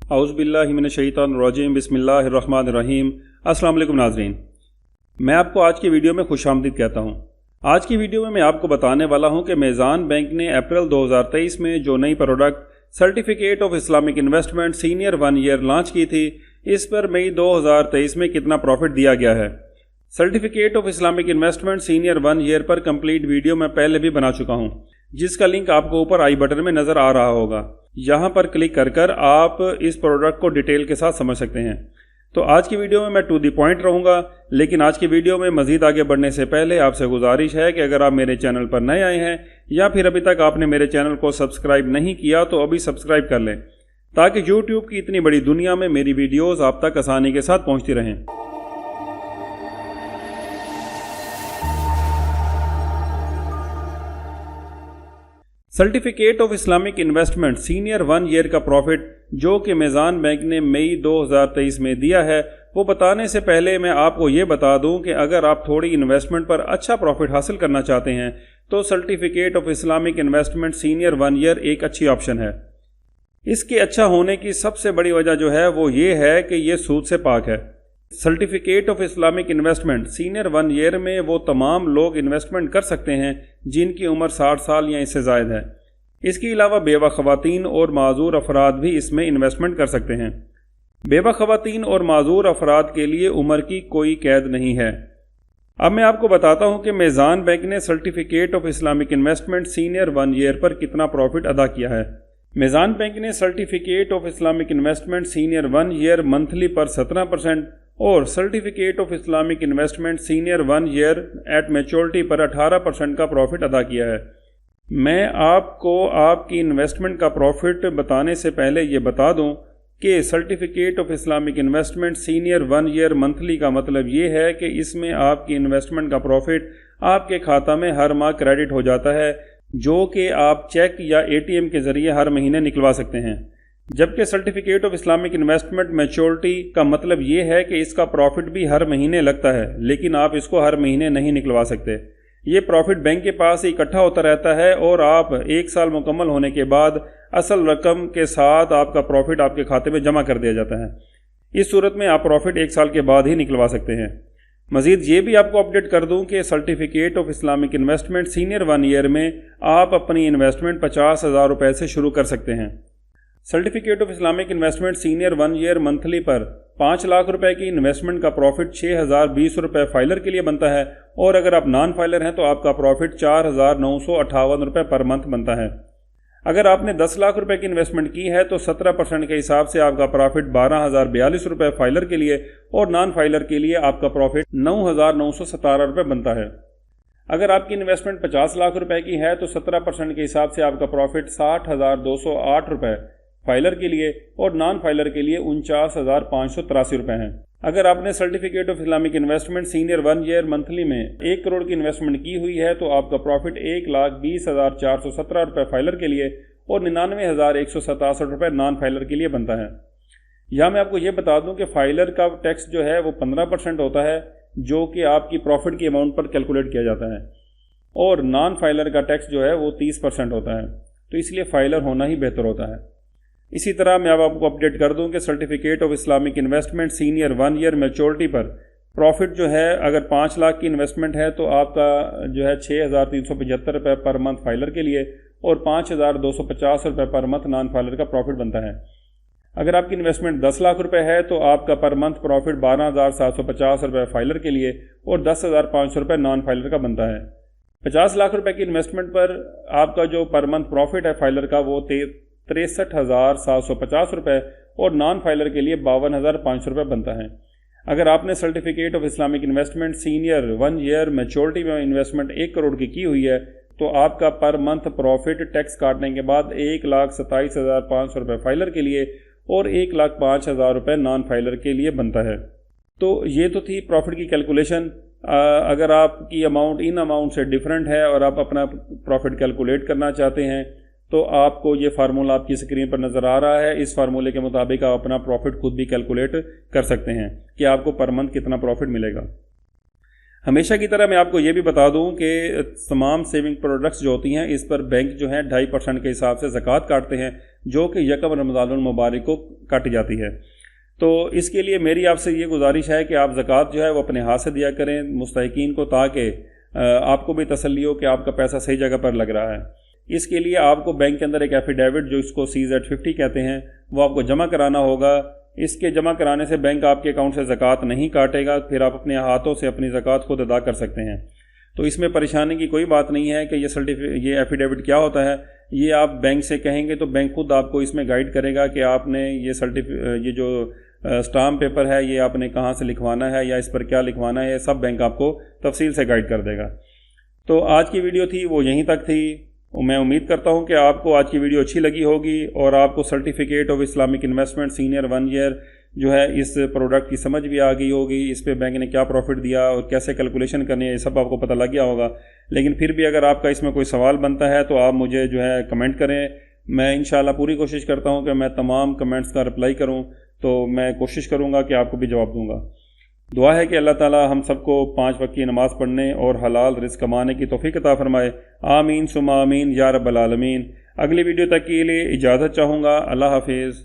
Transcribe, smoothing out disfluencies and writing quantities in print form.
औज़ुबिल्लाहिमिनश्शैतानिर्रजीम बिस्मिल्लाहिर्रहमानिर्रहीम। अस्सलाम वालेकुम नाज़रीन, मैं आपको आज की वीडियो में खुशामदीद कहता हूँ। आज की वीडियो में मैं आपको बताने वाला हूँ कि मेज़ान बैंक ने अप्रैल 2023 में जो नई product certificate of Islamic investment senior 1 year launch की थी, इस पर मई 2023 में कितना प्रॉफिट दिया गया है। Certificate of Islamic investment senior 1 year पर कंप्लीट वीडियो मैं पहले भी बना चुका हूँ, जिसका लिंक आपको ऊपर आई बटन में नज़र आ रहा होगा। यहाँ पर क्लिक कर आप इस प्रोडक्ट को डिटेल के साथ समझ सकते हैं। तो आज की वीडियो में मैं टू द पॉइंट रहूँगा, लेकिन आज की वीडियो में मज़ीद आगे बढ़ने से पहले आपसे गुजारिश है कि अगर आप मेरे चैनल पर नए आए हैं या फिर अभी तक आपने मेरे चैनल को सब्सक्राइब नहीं किया तो अभी सब्सक्राइब कर लें, ताकि यूट्यूब की इतनी बड़ी दुनिया में मेरी वीडियोज़ आप तक आसानी के साथ पहुँचती रहें। Certificate of Islamic investment senior 1 year का प्रॉफिट जो कि मेज़ान बैंक ने मई 2023 में दिया है, वो बताने से पहले मैं आपको ये बता दूं कि अगर आप थोड़ी इन्वेस्टमेंट पर अच्छा प्रॉफिट हासिल करना चाहते हैं तो certificate of Islamic investment senior 1 year एक अच्छी ऑप्शन है। इसके अच्छा होने की सबसे बड़ी वजह जो है वो ये है कि ये सूद से पाक है। Certificate of Islamic investment senior 1 year में वो तमाम लोग इन्वेस्टमेंट कर सकते हैं जिनकी उम्र 60 साल या इससे ज़ायद है। इसके अलावा बेवा ख़वातीन और माजूर अफराद भी इसमें इन्वेस्टमेंट कर सकते हैं। बेवा ख़वातीन और माजूर अफराद के लिए उम्र की कोई कैद नहीं है। अब मैं आपको बताता हूँ कि मेज़ान बैंक ने certificate of Islamic investment senior 1 year पर कितना प्रॉफिट अदा किया है। मेज़ान बैंक ने certificate of Islamic investment senior 1 year monthly पर 17% और certificate of Islamic investment senior 1 year at maturity पर 18% का प्रॉफिट अदा किया है। मैं आपको आपकी इन्वेस्टमेंट का प्रॉफिट बताने से पहले ये बता दूं कि certificate of Islamic investment senior 1 year monthly का मतलब ये है कि इसमें आपकी इन्वेस्टमेंट का प्रॉफिट आपके खाता में हर माह क्रेडिट हो जाता है, जो कि आप चेक या ATM के ज़रिए हर महीने निकलवा सकते हैं। जबकि certificate of Islamic investment maturity का मतलब ये है कि इसका प्रॉफिट भी हर महीने लगता है, लेकिन आप इसको हर महीने नहीं निकलवा सकते। ये प्रॉफिट बैंक के पास इकट्ठा होता रहता है और आप 1 साल मुकम्मल होने के बाद असल रकम के साथ आपका प्रॉफिट आपके खाते में जमा कर दिया जाता है। इस सूरत में आप प्रॉफिट 1 साल के बाद ही निकलवा सकते हैं। मज़ीद ये भी आपको अपडेट कर दूं कि certificate of Islamic investment senior 1 year में आप अपनी इन्वेस्टमेंट 50,000 रुपये से शुरू कर सकते हैं। Certificate of Islamic investment senior 1 year monthly पर 5 लाख रुपए की इन्वेस्टमेंट का प्रॉफिट 6,020 रुपये फाइलर के लिए बनता है, और अगर आप नॉन फाइलर हैं तो आपका प्रॉफिट 4,958 रुपये पर मंथ बनता है। अगर आपने 10 लाख रुपए की इन्वेस्टमेंट की है तो 17% के हिसाब से आपका प्रॉफिट 12,042 रुपये फाइलर के लिए और नॉन फाइलर के लिए आपका प्रॉफिट 9,917 रुपये बनता है। अगर आपकी इन्वेस्टमेंट 50 लाख रुपए की है तो 17% के हिसाब से आपका प्रॉफिट 60,208 रुपये फाइलर के लिए और नॉन फाइलर के लिए 49,583 रुपये हैं। अगर आपने certificate of Islamic investment senior 1 year monthly में 1 करोड़ की इन्वेस्टमेंट की हुई है तो आपका प्रॉफिट 1,20,417 रुपये फाइलर के लिए और 99,167 रुपये नॉन फाइलर के लिए बनता है। यहाँ मैं आपको ये बता दूँ कि फाइलर का टैक्स जो है वो 15% होता है, जो कि आपकी प्रॉफिट की अमाउंट पर कैलकुलेट किया जाता है, और नॉन फाइलर का टैक्स जो है वो 30% होता है। तो इसलिए फाइलर होना ही बेहतर होता है। इसी तरह मैं अब आपको अपडेट कर दूं कि certificate of Islamic investment senior 1 year maturity पर प्रॉफिट जो है, अगर 5 लाख की इन्वेस्टमेंट है तो आपका जो है 6,375 रुपये पर मंथ फाइलर के लिए और 5,250 रुपये पर मंथ नॉन फाइलर का प्रॉफिट बनता है। अगर आपकी इन्वेस्टमेंट 10 लाख रुपये है तो आपका पर मंथ प्रॉफिट 12,750 रुपये फाइलर के लिए और 10,500 रुपये नॉन फाइलर का बनता है। 50 लाख रुपये की इन्वेस्टमेंट पर आपका जो पर मंथ प्रॉफिट है फाइलर का वो 63,750 रुपये और नॉन फाइलर के लिए 52,500 रुपये बनता है। अगर आपने certificate of Islamic investment senior 1 year maturity में इन्वेस्टमेंट 1 करोड़ की हुई है तो आपका पर मंथ प्रॉफिट टैक्स काटने के बाद 1,27,500 रुपये फाइलर के लिए और 1,05,000 रुपये नॉन फाइलर के लिए बनता है। तो ये तो थी प्रॉफिट की कैलकुलेशन। अगर आपकी अमाउंट इन अमाउंट से डिफरेंट है और आप अपना प्रॉफिट कैलकुलेट करना चाहते हैं तो आपको ये फार्मूला आपकी स्क्रीन पर नज़र आ रहा है। इस फार्मूले के मुताबिक आप अपना प्रॉफिट खुद भी कैलकुलेट कर सकते हैं कि आपको पर मंथ कितना प्रॉफिट मिलेगा। हमेशा की तरह मैं आपको ये भी बता दूं कि तमाम सेविंग प्रोडक्ट्स जो होती हैं इस पर बैंक जो है 2.5% के हिसाब से ज़कात काटते हैं, जो कि यकम रमज़ानुल मुबारक को کٹ جاتی ہے۔ تو اس کے لیے میری آپ سے یہ گزارش ہے کہ آپ زکوٰۃ جو ہے وہ اپنے ہاتھ سے دیا کریں مستحقین کو، تاکہ آپ کو بھی تسلی ہو کہ آپ کا پیسہ صحیح جگہ پر لگ رہا ہے۔ اس کے لیے آپ کو بینک کے اندر ایک ایفیڈیوٹ جو اس کو CZ50 کہتے ہیں وہ آپ کو جمع کرانا ہوگا۔ اس کے جمع کرانے سے بینک آپ کے اکاؤنٹ سے زکوٰۃ نہیں کاٹے گا، پھر آپ اپنے ہاتھوں سے اپنی زکوٰۃ خود ادا کر سکتے ہیں۔ تو اس میں پریشانی کی کوئی بات نہیں ہے کہ یہ ایفیڈیوٹ کیا ہوتا ہے۔ یہ آپ بینک سے کہیں گے تو بینک خود آپ کو اس میں گائیڈ کرے گا کہ آپ نے یہ جو اسٹامپ پیپر ہے یہ آپ نے کہاں سے لکھوانا ہے یا اس پر کیا لکھوانا ہے، یہ سب بینک آپ کو تفصیل سے گائیڈ کر دے گا۔ تو آج کی ویڈیو تھی وہ یہیں تک تھی۔ میں امید کرتا ہوں کہ آپ کو آج کی ویڈیو اچھی لگی ہوگی اور آپ کو certificate of Islamic investment senior 1 year جو ہے اس پروڈکٹ کی سمجھ بھی آ گئی ہوگی، اس پہ بینک نے کیا پروفٹ دیا اور کیسے کیلکولیشن کرنی ہے، یہ سب آپ کو پتہ لگ گیا ہوگا۔ لیکن پھر بھی اگر آپ کا اس میں کوئی سوال بنتا ہے تو آپ مجھے جو ہے کمنٹ کریں۔ میں انشاءاللہ پوری کوشش کرتا ہوں کہ میں تمام کمنٹس کا رپلائی کروں، تو میں کوشش کروں گا کہ آپ کو بھی جواب دوں گا۔ دعا ہے کہ اللہ تعالی ہم سب کو 5 وقت کی نماز پڑھنے اور حلال رزق کمانے کی توفیق عطا فرمائے۔ آمین ثم آمین یا رب العالمین۔ اگلی ویڈیو تک کے لیے اجازت چاہوں گا۔ اللہ حافظ۔